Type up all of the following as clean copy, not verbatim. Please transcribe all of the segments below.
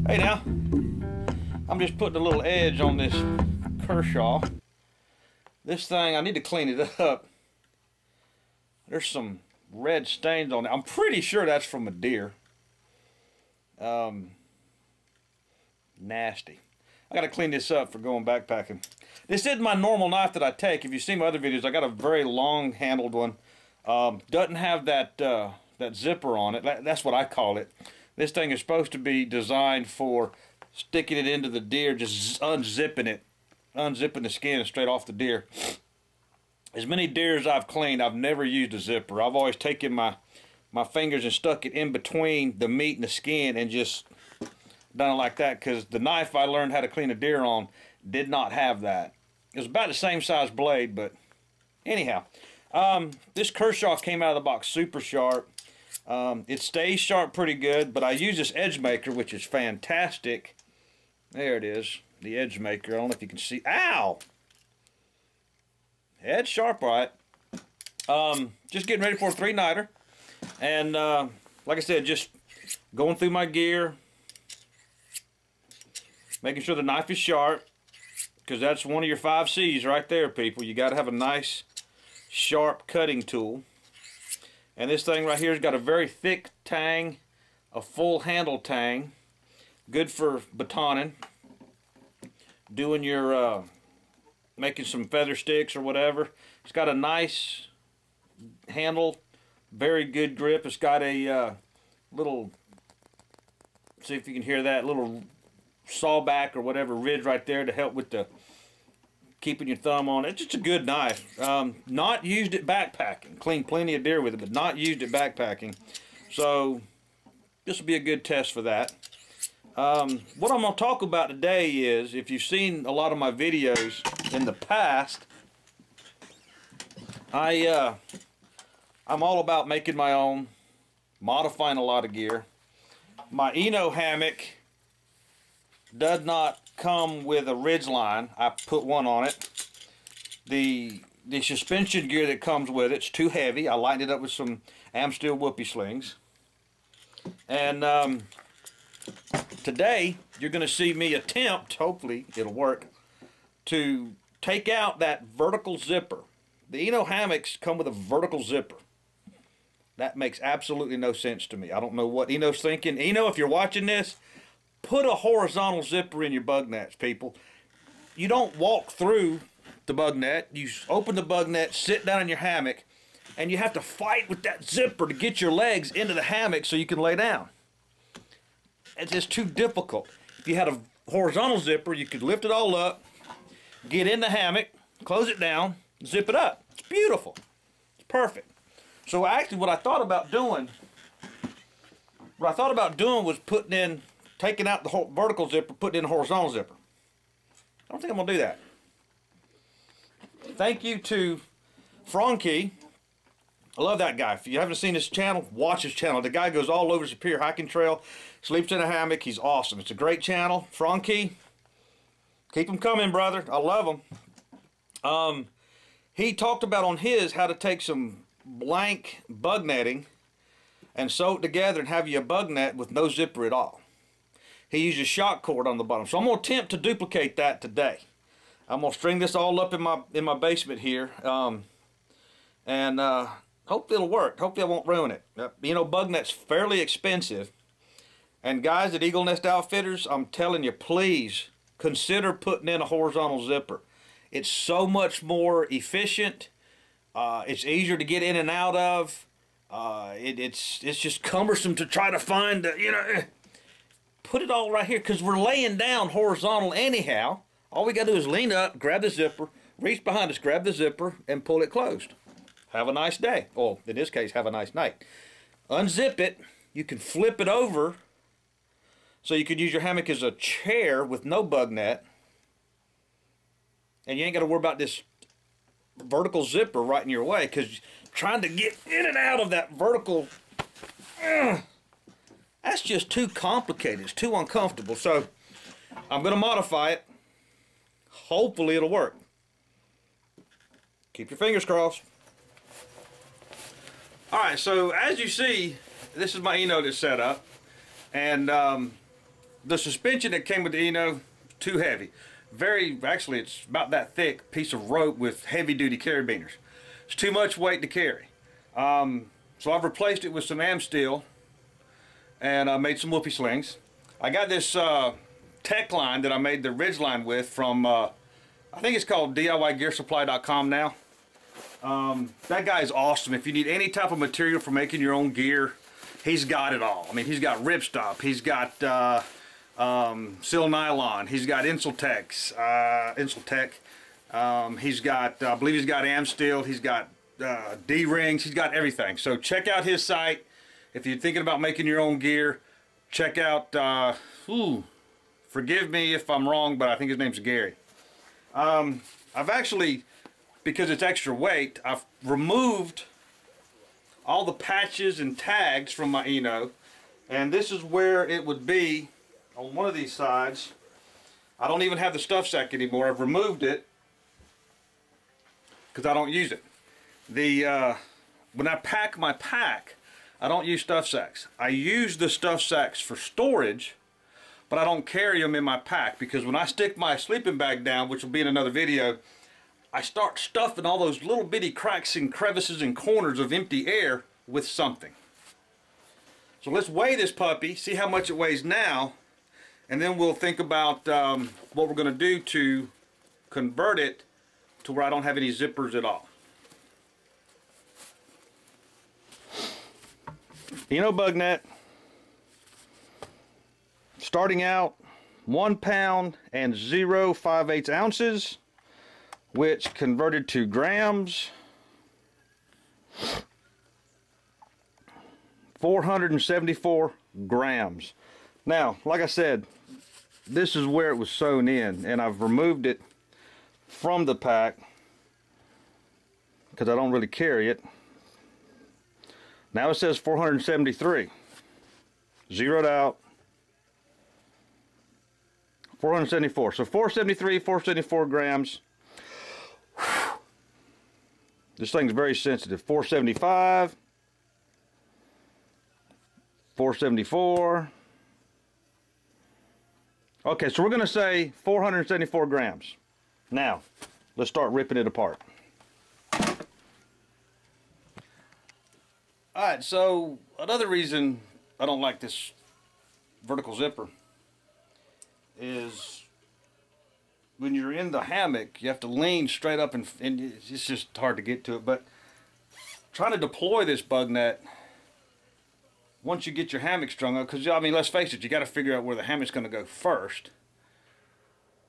Hey now, I'm just putting a little edge on this Kershaw. This thing, I need to clean it up. There's some red stains on it. I'm pretty sure that's from a deer. Nasty. I gotta clean this up for going backpacking. This isn't my normal knife that I take. If you've seen my other videos, I got a very long handled one. Doesn't have that that zipper on it. That's what I call it. This thing is supposed to be designed for sticking it into the deer, just unzipping it, unzipping the skin straight off the deer. As many deer as I've cleaned, I've never used a zipper. I've always taken my fingers and stuck it in between the meat and the skin and just done it like that, because the knife I learned how to clean a deer on did not have that. It was about the same size blade, but anyhow. This Kershaw came out of the box super sharp. It stays sharp pretty good, but I use this edge maker, which is fantastic. There it is, the edge maker. I don't know if you can see. Ow! Edge sharp, right? Just getting ready for a 3-nighter. And like I said, just going through my gear, making sure the knife is sharp, because that's one of your 5 C's right there, people. You got to have a nice, sharp cutting tool. And this thing right here has got a very thick tang, a full handle tang, good for batoning, doing your making some feather sticks or whatever. It's got a nice handle, very good grip. It's got a little, see if you can hear that, little sawback or whatever ridge right there to help with the keeping your thumb on it. It's just a good knife. Not used at backpacking. Cleaned plenty of deer with it, but not used at backpacking. So this will be a good test for that. What I'm going to talk about today is, if you've seen a lot of my videos in the past, I'm all about making my own, modifying a lot of gear. My Eno hammock does not come with a ridge line. I put one on it. The suspension gear that comes with it's too heavy. I lightened it up with some Amsteel whoopee slings. And today you're going to see me attempt, hopefully it'll work, to take out that vertical zipper. The Eno hammocks come with a vertical zipper. That makes absolutely no sense to me. I don't know what Eno's thinking. Eno, if you're watching this, put a horizontal zipper in your bug nets, people. You don't walk through the bug net. You open the bug net, sit down in your hammock, and you have to fight with that zipper to get your legs into the hammock so you can lay down. It's just too difficult. If you had a horizontal zipper, you could lift it all up, get in the hammock, close it down, zip it up. It's beautiful. It's perfect. So actually what I thought about doing was taking out the whole vertical zipper, putting in a horizontal zipper. I don't think I'm going to do that. Thank you to Frankie. I love that guy. If you haven't seen his channel, watch his channel. The guy goes all over Superior Hiking Trail, sleeps in a hammock. He's awesome. It's a great channel. Frankie, keep them coming, brother. I love them. He talked about on his how to take some blank bug netting and sew it together and have you a bug net with no zipper at all. He uses shock cord on the bottom. So I'm going to attempt to duplicate that today. I'm going to string this all up in my basement here. And hopefully it'll work. Hopefully I won't ruin it. You know, bug net's fairly expensive. And guys at Eagle Nest Outfitters, I'm telling you, please consider putting in a horizontal zipper. It's so much more efficient. It's easier to get in and out of. It's just cumbersome to try to find, you know. Put it all right here, because we're laying down horizontal anyhow. All we got to do is lean up, grab the zipper, reach behind us, grab the zipper, and pull it closed. Have a nice day. Or, in this case, have a nice night. Unzip it. You can flip it over, so you could use your hammock as a chair with no bug net. And you ain't got to worry about this vertical zipper right in your way, because trying to get in and out of that vertical... that's just too complicated. It's too uncomfortable. So I'm going to modify it. Hopefully it'll work. Keep your fingers crossed. Alright, so as you see, this is my Eno that's set up. And the suspension that came with the Eno, too heavy. Actually, it's about that thick piece of rope with heavy-duty carabiners. It's too much weight to carry. So I've replaced it with some am steel, and I made some whoopee slings. I got this tech line that I made the ridge line with from, I think it's called DIYGearSupply.com now. That guy is awesome. If you need any type of material for making your own gear, he's got it all. I mean, he's got ripstop, he's got Sil nylon, he's got Insultech, he's got, I believe he's got am steel, he's got D-rings, he's got everything. So check out his site. If you're thinking about making your own gear, check out, forgive me if I'm wrong, but I think his name's Gary. I've actually, because it's extra weight, I've removed all the patches and tags from my Eno, and this is where it would be on one of these sides. I don't even have the stuff sack anymore. I've removed it because I don't use it. When I pack my pack, I don't use stuff sacks. I use the stuff sacks for storage, but I don't carry them in my pack, because when I stick my sleeping bag down, which will be in another video, I start stuffing all those little bitty cracks and crevices and corners of empty air with something. So let's weigh this puppy, see how much it weighs now, and then we'll think about what we're going to do to convert it to where I don't have any zippers at all. Eno Bugnet, starting out 1 pound and 0.58 ounces, which converted to grams, 474 grams. Now, like I said, this is where it was sewn in, and I've removed it from the pack because I don't really carry it. Now it says 473, zeroed out, 474. So 473, 474 grams. This thing's very sensitive. 475, 474. Okay, so we're going to say 474 grams. Now, let's start ripping it apart. Alright, so another reason I don't like this vertical zipper is when you're in the hammock, you have to lean straight up, and it's just hard to get to it. But trying to deploy this bug net, once you get your hammock strung up, because I mean, let's face it, you got to figure out where the hammock's going to go first.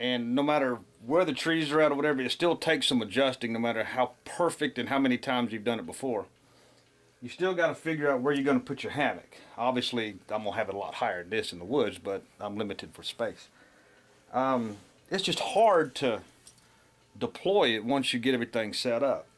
And no matter where the trees are at or whatever, it still takes some adjusting, no matter how perfect and how many times you've done it before. You still got to figure out where you're going to put your hammock. Obviously, I'm going to have it a lot higher than this in the woods, but I'm limited for space. It's just hard to deploy it once you get everything set up.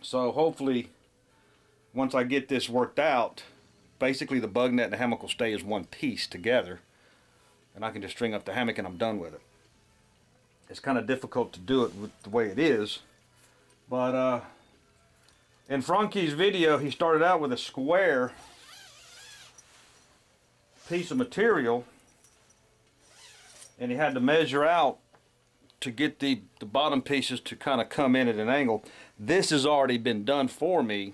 So hopefully, once I get this worked out, basically the bug net and the hammock will stay as one piece together, and I can just string up the hammock and I'm done with it. It's kind of difficult to do it with the way it is, but in Frankie's video, he started out with a square piece of material, and he had to measure out to get the bottom pieces to kind of come in at an angle. This has already been done for me.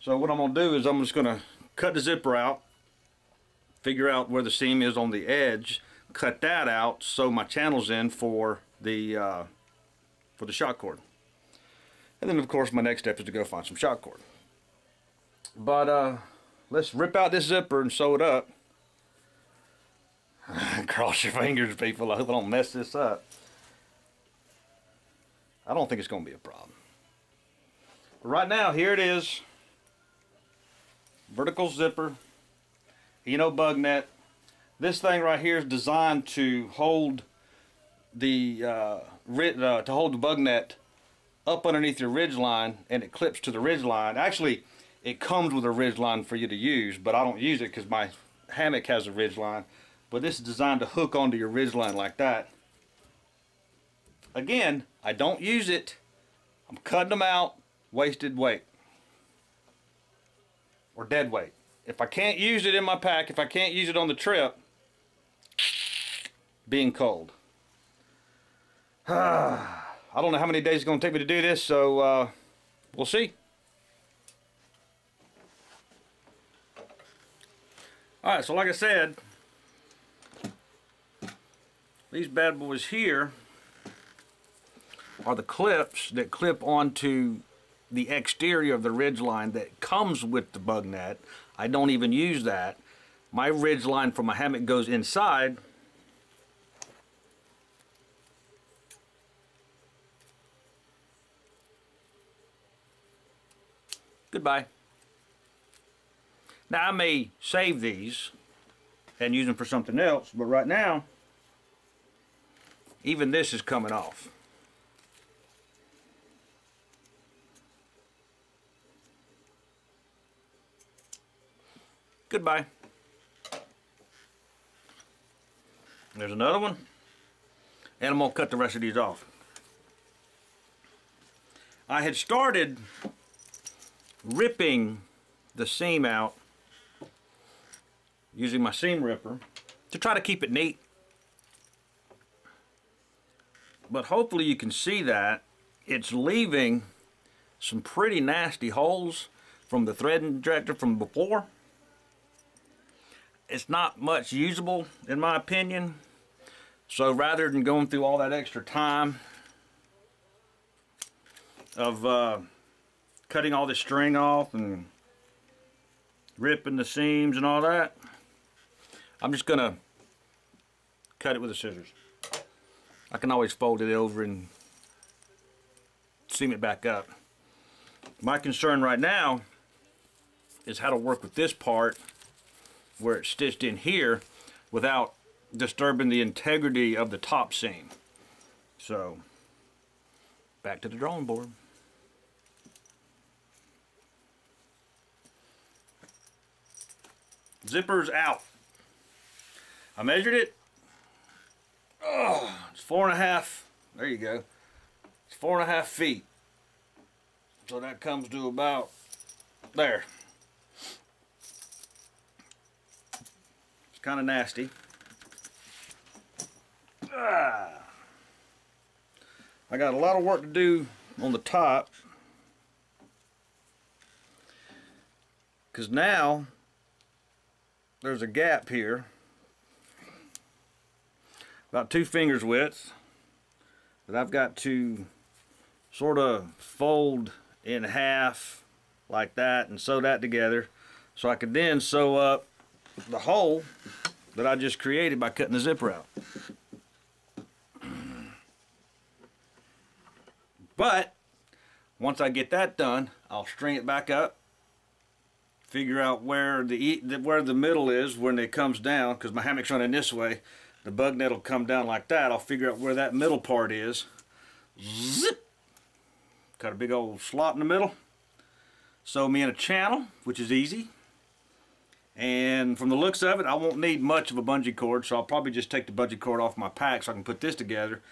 So what I'm going to do is I'm just going to cut the zipper out, figure out where the seam is on the edge, cut that out, sew my channels in for the shock cord. And then of course my next step is to go find some shock cord. But let's rip out this zipper and sew it up. Cross your fingers, people. I hope I don't mess this up. I don't think it's going to be a problem. But right now, here it is. Vertical zipper. Eno Bugnet. This thing right here is designed to hold the bug net up underneath your ridge line, and it clips to the ridge line. Actually, it comes with a ridge line for you to use, but I don't use it because my hammock has a ridge line. But this is designed to hook onto your ridge line like that. Again, I don't use it. I'm cutting them out. Wasted weight. Or dead weight. If I can't use it in my pack, if I can't use it on the trip, being cold. I don't know how many days it's going to take me to do this, so we'll see. Alright, so like I said, these bad boys here are the clips that clip onto the exterior of the ridgeline that comes with the Bugnet. I don't even use that. My ridgeline for my hammock goes inside. Goodbye. Now I may save these and use them for something else, but right now, even this is coming off. Goodbye. There's another one, and I'm going to cut the rest of these off. I had started ripping the seam out using my seam ripper to try to keep it neat. But hopefully you can see that it's leaving some pretty nasty holes from the thread injector from before. It's not much usable in my opinion, so rather than going through all that extra time of cutting all this string off and ripping the seams and all that, I'm just gonna cut it with the scissors. I can always fold it over and seam it back up. My concern right now is how to work with this part where it's stitched in here without disturbing the integrity of the top seam. So, back to the drawing board. Zipper's out. I measured it. Oh, it's 4.5. There you go. It's 4.5 feet. So that comes to about there. It's kind of nasty. I got a lot of work to do on the top, because now there's a gap here about 2 fingers width that I've got to sort of fold in half like that and sew that together so I could then sew up the hole that I just created by cutting the zipper out. But once I get that done, I'll string it back up, figure out where the middle is when it comes down, because my hammock's running this way. The Bugnet will come down like that. I'll figure out where that middle part is. Zip! Cut a big old slot in the middle. Sew me in a channel, which is easy. And from the looks of it, I won't need much of a bungee cord, so I'll probably just take the bungee cord off my pack so I can put this together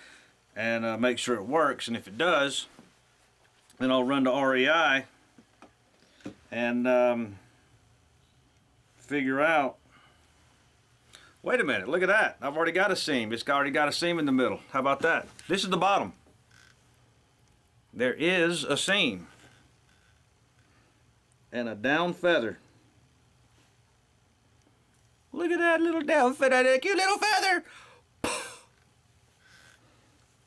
and make sure it works. And if it does, then I'll run to REI and figure out, wait a minute, look at that. I've already got a seam. It's already got a seam in the middle. How about that? This is the bottom. There is a seam and a down feather. Look at that little down feather, that cute little feather.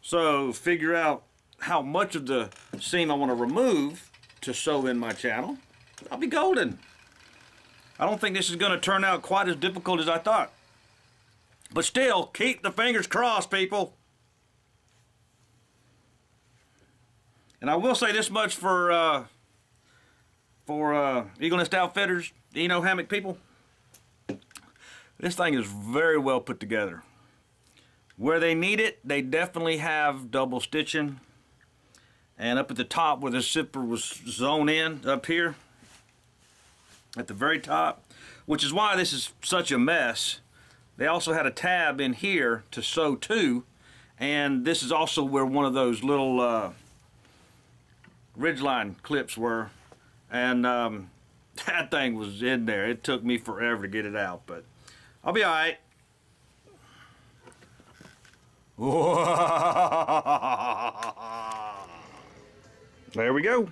So figure out how much of the seam I want to remove to sew in my channel. I'll be golden. I don't think this is going to turn out quite as difficult as I thought. But still, keep the fingers crossed, people. And I will say this much for Eagle Nest Outfitters, Eno Hammock people. This thing is very well put together. Where they need it, they definitely have double stitching. And up at the top where the zipper was zoned in, up here, at the very top, which is why this is such a mess. They also had a tab in here to sew to, and this is also where one of those little ridgeline clips were, and that thing was in there. It took me forever to get it out, but I'll be alright. There we go.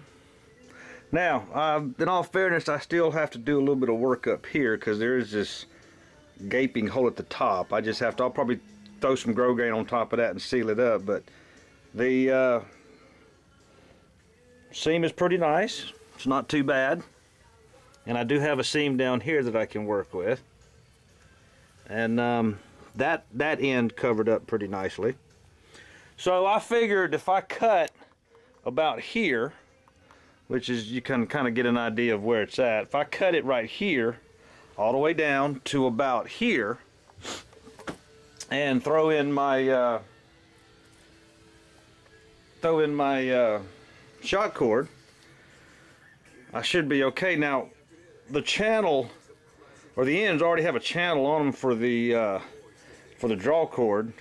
Now, in all fairness, I still have to do a little bit of work up here because there is this gaping hole at the top. I'll probably throw some grow grain on top of that and seal it up, but the seam is pretty nice. It's not too bad. And I do have a seam down here that I can work with. And that end covered up pretty nicely. So I figured if I cut about here, which is, you can kind of get an idea of where it's at. If I cut it right here, all the way down to about here, and throw in my shot cord, I should be okay. Now, the channel, or the ends already have a channel on them for the draw cord.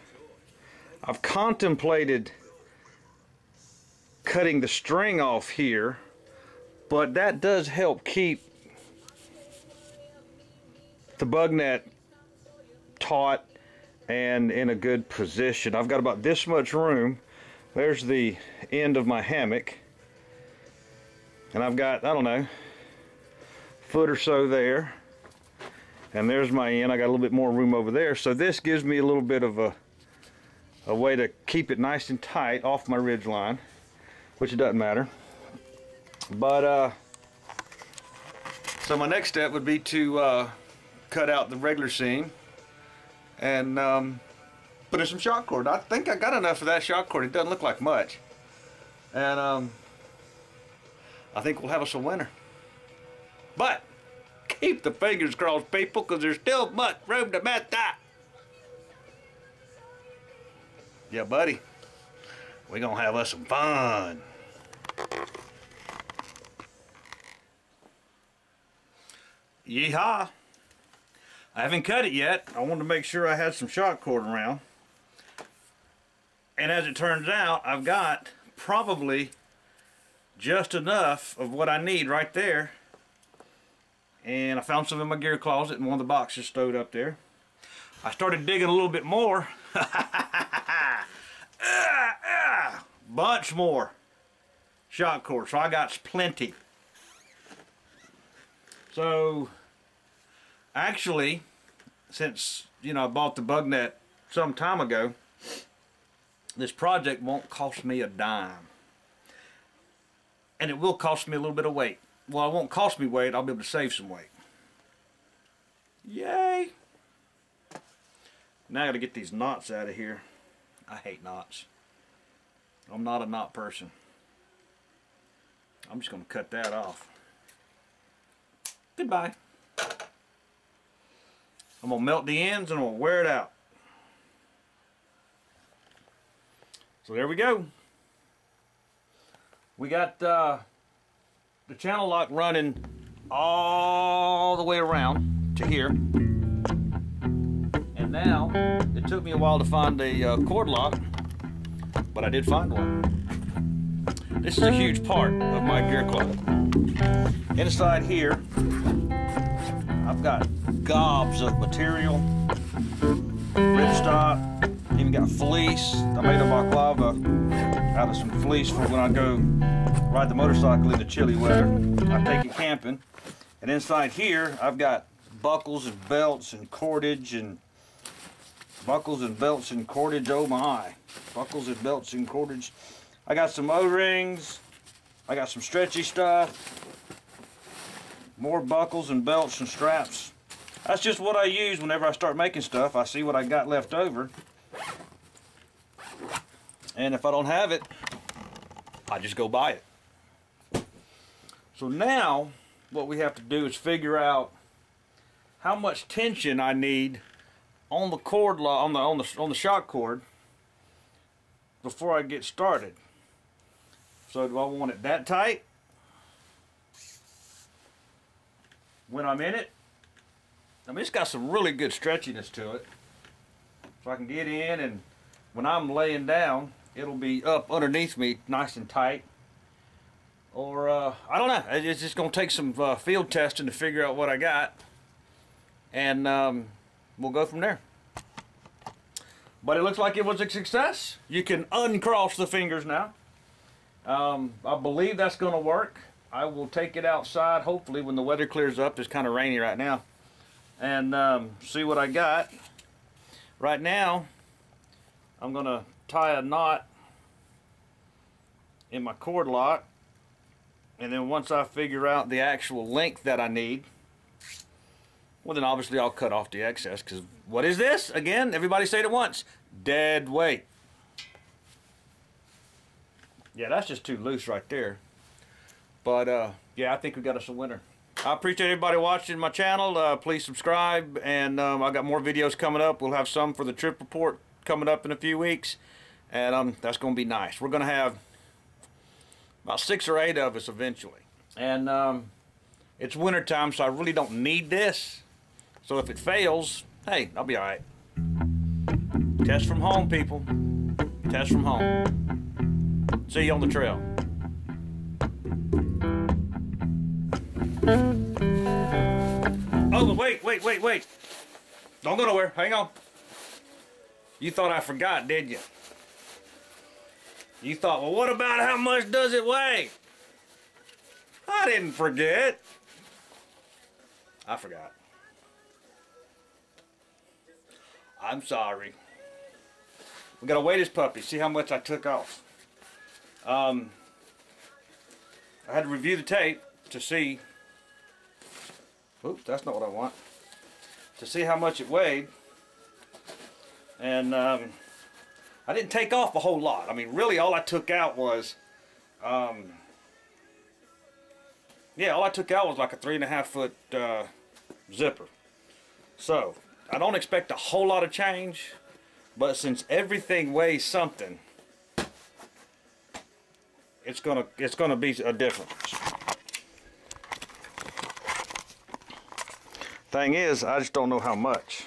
I've contemplated cutting the string off here, but that does help keep the bug net taut and in a good position. I've got about this much room. There's the end of my hammock, and I've got, I don't know, foot or so there, and there's my end. I got a little bit more room over there, so this gives me a little bit of a way to keep it nice and tight off my ridge line, which it doesn't matter. But so my next step would be to cut out the regular seam and put in some shot cord. I think I got enough of that shot cord. It doesn't look like much, and I think we'll have us a winner. But keep the fingers crossed, people, because there's still much room to mess up. Yeah, buddy, we're gonna have us some fun. Yeehaw! I haven't cut it yet. I wanted to make sure I had some shot cord around. And as it turns out, I've got probably just enough of what I need right there. And I found some in my gear closet and one of the boxes stowed up there. I started digging a little bit more. Bunch more shot cord, so I got plenty. So actually, since, you know, I bought the bug net some time ago, this project won't cost me a dime. And it will cost me a little bit of weight. Well, it won't cost me weight, I'll be able to save some weight. Yay! Now I gotta get these knots out of here. I hate knots. I'm not a knot person. I'm just gonna cut that off. Goodbye. I'm gonna melt the ends and I'm gonna wear it out. So there we go. We got the channel lock running all the way around to here. And now, it took me a while to find a cord lock, but I did find one. This is a huge part of my gear closet. Inside here, I've got gobs of material, ripstop, even got fleece. I made a baklava out of some fleece for when I go ride the motorcycle in the chilly weather. I take it camping. And inside here, I've got buckles and belts and cordage and buckles and belts and cordage. Oh my, buckles and belts and cordage. I got some O-rings. I got some stretchy stuff. More buckles and belts and straps. That's just what I use whenever I start making stuff. I see what I got left over, and if I don't have it, I just go buy it. So now what we have to do is figure out how much tension I need on the cord on the shot cord before I get started. So do I want it that tight when I'm in it? I mean, it's got some really good stretchiness to it. So I can get in, and when I'm laying down, it'll be up underneath me nice and tight. Or, I don't know. It's just going to take some field testing to figure out what I got. And we'll go from there. But it looks like it was a success. You can uncross the fingers now. I believe that's going to work. I will take it outside, hopefully, when the weather clears up. It's kind of rainy right now. And see what I got. Right now, I'm going to tie a knot in my cord lock. And then once I figure out the actual length that I need, well, then obviously I'll cut off the excess. Because what is this? Again, everybody say it at once. Dead weight. Yeah, that's just too loose right there. But, yeah, I think we got us a winner. I appreciate everybody watching my channel. Please subscribe. And I got more videos coming up. We'll have some for the trip report coming up in a few weeks. And that's going to be nice. We're going to have about 6 or 8 of us eventually. And it's winter time, so I really don't need this. So if it fails, hey, I'll be all right. Test from home, people. Test from home. See you on the trail. Oh, wait. Don't go nowhere. Hang on. You thought I forgot, did you? You thought, well, what about how much does it weigh? I didn't forget. I forgot. I'm sorry. We gotta weigh this puppy, see how much I took off. I had to review the tape to see. Oops, that's not what I want. To see how much it weighed. And I didn't take off a whole lot. I mean, really all I took out was, yeah, all I took out was like a 3.5 foot zipper. So, I don't expect a whole lot of change, but since everything weighs something, it's gonna be a difference. Thing is, I just don't know how much.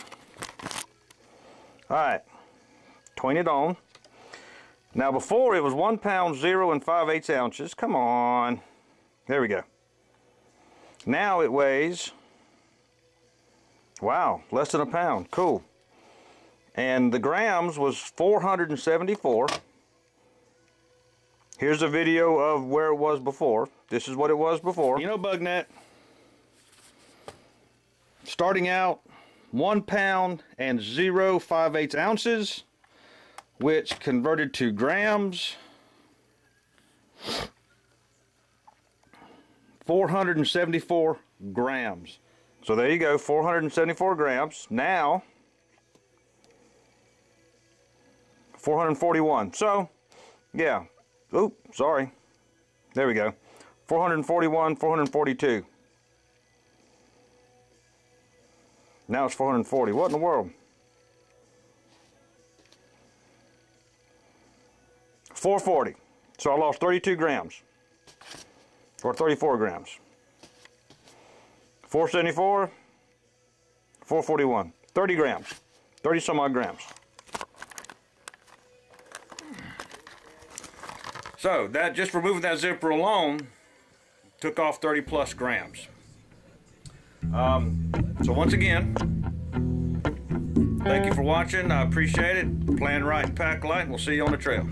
Alright, 20 it on. Now before it was 1 pound 0 and 5/8 ounces. Come on. There we go. Now it weighs, wow, less than a pound. Cool. And the grams was 474. Here's a video of where it was before. This is what it was before. Eno Bugnet. Starting out 1 pound and 0 5/8 ounces, which converted to grams, 474 grams. So there you go, 474 grams. Now 441. So yeah, oop, sorry, there we go, 441, 442. Now it's 440. What in the world? 440. So I lost 32 grams. Or 34 grams. 474, 441. 30 grams. 30 some odd grams. So that, just removing that zipper alone, took off 30 plus grams. So once again, thank you for watching. I appreciate it. Plan right and pack light, and we'll see you on the trail.